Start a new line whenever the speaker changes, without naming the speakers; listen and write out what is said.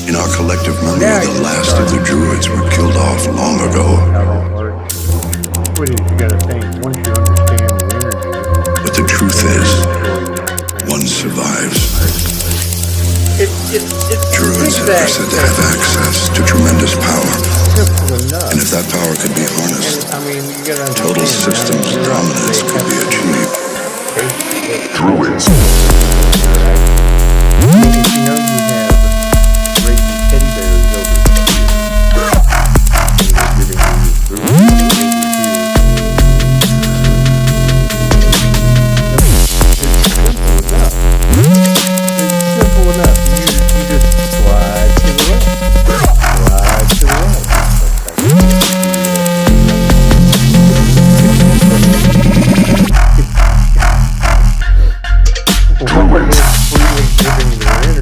In our collective memory, the last of the druids were killed off long ago.
What is you gotta think? Once you understand the energy.
But the truth is, one survives. Druids are said to have access to tremendous power. And if that power could be harnessed, total systems dominance could be achieved.
Druids.